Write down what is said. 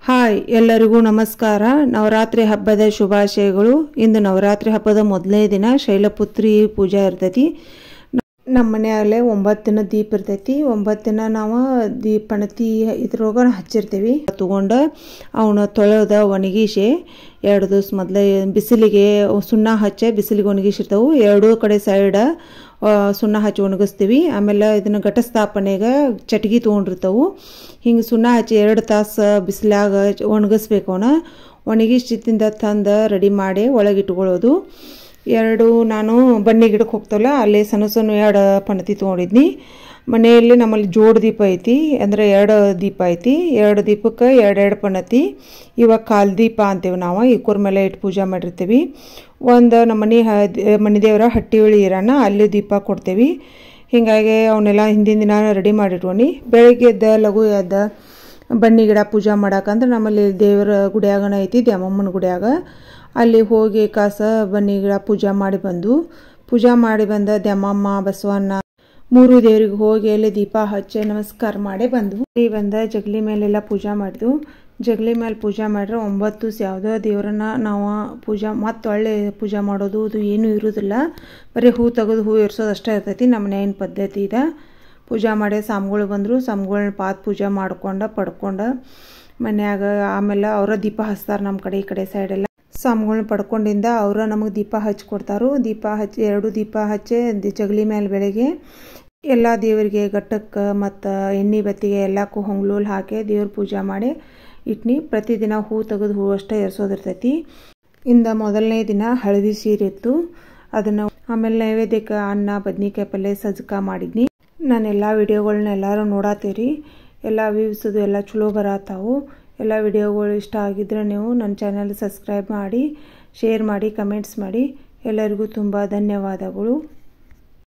Hi ಎಲ್ಲರಿಗೂ ನಮಸ್ಕಾರ. ನವರಾತ್ರಿ ಹಬ್ಬದ ಶುಭಾಶಯಗಳು. ಇಂದು ನವರಾತ್ರಿ ಹಬ್ಬದ ಮೊದಲನೇ ದಿನ ಶೈಲಪುತ್ರಿ ಪೂಜೆ ಇರ್ತೈತಿ. ನಮ್ಮ ಮನೆಯಲ್ಲೇ 9 ದಿನ ದೀಪ ಇರ್ತೈತಿ. 9 ದಿನ ನಾವು ದೀಪಣತಿ ಇದ್ರೊಳಗ ಹಚ್ಚಿರ್ತೀವಿ. ತಗೊಂಡು ಅವನ್ನ ತೊಳೆದ ಒಣಗಿಸಿ 2 ದಿವಸ ಮೊದಲೇ ಬಿಸಿಲಿಗೆ ಸುಣ್ಣ ಹಚ್ಚಿ ಬಿಸಿಲಿಗೆ ಒಣಗಿಸಿರ್ತಾವೆ. ಎರಡೂ ಕಡೆ ಸೈಡ್ ಸುಣ್ಣ ಹಚ್ಚಿ ಒಣಗಿಸ್ತೀವಿ. ಆಮೇಲೆ ಇದನ್ನು ಘಟ ಸ್ಥಾಪನೆಗೆ ಚಟ್ಗಿ ತೊಗೊಂಡಿರ್ತಾವೆ. ಹಿಂಗೆ ಸುಣ್ಣ ಹಚ್ಚಿ 2 ತಾಸು ಬಿಸಿಲಾಗ ಒಣಗಿಸ್ಬೇಕು. ಅವನ್ನ ಒಣಗಿಸಿದಿಂದ ತಂದು ರೆಡಿ ಮಾಡಿ ಒಳಗೆ ಇಟ್ಕೊಳ್ಳೋದು. ನಾನು ಬನ್ನಿ ಗಿಡಕ್ಕೆ ಹೋಗ್ತವಲ್ಲ ಅಲ್ಲಿ ಸಣ್ಣ 2 ಪಣತಿ ತೊಗೊಂಡಿದ್ನಿ. ಮನೆಯಲ್ಲಿ ನಮ್ಮಲ್ಲಿ ಜೋಡು ದೀಪ ಐತಿ, ಅಂದರೆ 2 ದೀಪ ಐತಿ. 2 ದೀಪಕ್ಕೆ 2 ಪಣತಿ. ಇವಾಗ ಕಾಲು ದೀಪ ಅಂತೀವಿ ನಾವು. ಇಕ್ಕೂರ ಮೇಲೆ ಇಟ್ಟು ಪೂಜೆ ಮಾಡಿರ್ತೀವಿ. ಒಂದು ನಮ್ಮ ಮನೆ ದೇವರ ಹಟ್ಟಿ ಉಳಿ ಇರೋಣ ಅಲ್ಲಿ ದೀಪ ಕೊಡ್ತೀವಿ. ಹೀಗಾಗಿ ಅವನ್ನೆಲ್ಲ ಹಿಂದಿನ ದಿನ ರೆಡಿ ಮಾಡಿಟ್ಕೊಂಡು ಬೆಳಗ್ಗೆ ಎದ್ದ ಲಘು ಎದ್ದ ಬನ್ನಿ ಗಿಡ ಪೂಜೆ ಮಾಡಾಕಂದ್ರೆ ನಮ್ಮಲ್ಲಿ ದೇವರ ಗುಡಿಯಾಗನ ಐತಿ, ದ್ಯಾಮಮ್ಮನ ಗುಡಿಯಾಗ. ಅಲ್ಲಿ ಹೋಗಿ ಬನ್ನಿ ಗಿಡ ಪೂಜೆ ಮಾಡಿ ಬಂದ ದ್ಯಾಮಮ್ಮ ಬಸವಣ್ಣ 3 ದೇವರಿಗೆ ಹೋಗಿ ಅಲ್ಲಿ ದೀಪ ಹಚ್ಚಿ ನಮಸ್ಕಾರ ಮಾಡಿ ಬಂದ ಜಗಲಿ ಮೇಲೆಲ್ಲ ಪೂಜೆ ಮಾಡಿದ್ವು. ಜಗಲಿ ಮೇಲೆ ಪೂಜೆ ಮಾಡ್ರೆ 9 ದಿವಸ ಯಾವುದೋ ದೇವರನ್ನ ನಾವು ಮತ್ತೆ ಒಳ್ಳೆ ಪೂಜೆ ಮಾಡೋದು ಅದು ಏನೂ ಇರೋದಿಲ್ಲ. ಬರೀ ಹೂ ತೆಗೆದು ಹೂ ಇರಿಸೋದು ಅಷ್ಟೇ ಇರ್ತೈತಿ. ನಮ್ಮ ಮನೆಯ ಪದ್ಧತಿ ಇದೆ. ಪೂಜೆ ಮಾಡಿ ಸ್ವಾಮಿಗಳು ಬಂದರು. ಸ್ವಾಮಿಗಳನ್ನ ಪಾತ್ ಪೂಜೆ ಪಡ್ಕೊಂಡು ಮನ್ಯಾಗ ಆಮೇಲೆ ಅವರ ದೀಪ ಹಚ್ತಾರೆ. ನಮ್ಮ ಈ ಕಡೆ ಸೈಡೆಲ್ಲ ಸ್ವಾಮಿಗಳನ್ನ ಪಡ್ಕೊಂಡಿಂದ ಅವರ ನಮಗೆ ದೀಪ ಹಚ್ಕೊಡ್ತಾರು. ದೀಪ ಹಚ್ಚಿ 2 ದೀಪ ಹಚ್ಚಿ ಜಗಲಿ ಮೇಲೆ ಬೆಳಗ್ಗೆ ಎಲ್ಲ ದೇವರಿಗೆ ಘಟ್ಟಕ್ಕೆ ಮತ್ತು ಎಣ್ಣೆ ಬತ್ತಿಗೆ ಎಲ್ಲಕ್ಕೂ ಹೊಂಗ್ಲೂಲ್ ಹಾಕಿ ದೇವ್ರ ಪೂಜೆ ಮಾಡಿ ಇಟ್ನಿ. ಪ್ರತಿದಿನ ಹೂ ತೆಗೆದು ಹೂ ಅಷ್ಟೇ ಎರ್ಸೋದಿರ್ತೈತಿ. ಮೊದಲನೇ ದಿನ ಹಳದಿ ಸೀರೆ ಇತ್ತು. ಅದನ್ನು ಆಮೇಲೆ ನೈವೇದ್ಯಕ್ಕೆ ಅನ್ನ ಬದ್ನಿಕಾಯಿ ಪಲ್ಯ ಸಜ್ಜಕ ಮಾಡಿದ್ನಿ. ನಾನು ಎಲ್ಲ ವಿಡಿಯೋಗಳನ್ನ ಎಲ್ಲರೂ ನೋಡಾತೀರಿ. ಎಲ್ಲ ವ್ಯೂವ್ಸದು ಎಲ್ಲ ಚಲೋ ಬರತ್ತಾವು. ಎಲ್ಲ ವಿಡಿಯೋಗಳು ಇಷ್ಟ ಆಗಿದ್ರೆ ನೀವು ನನ್ನ ಚಾನಲ್ ಸಬ್ಸ್ಕ್ರೈಬ್ ಮಾಡಿ, ಶೇರ್ ಮಾಡಿ, ಕಮೆಂಟ್ಸ್ ಮಾಡಿ. ಎಲ್ಲರಿಗೂ ತುಂಬ ಧನ್ಯವಾದಗಳು.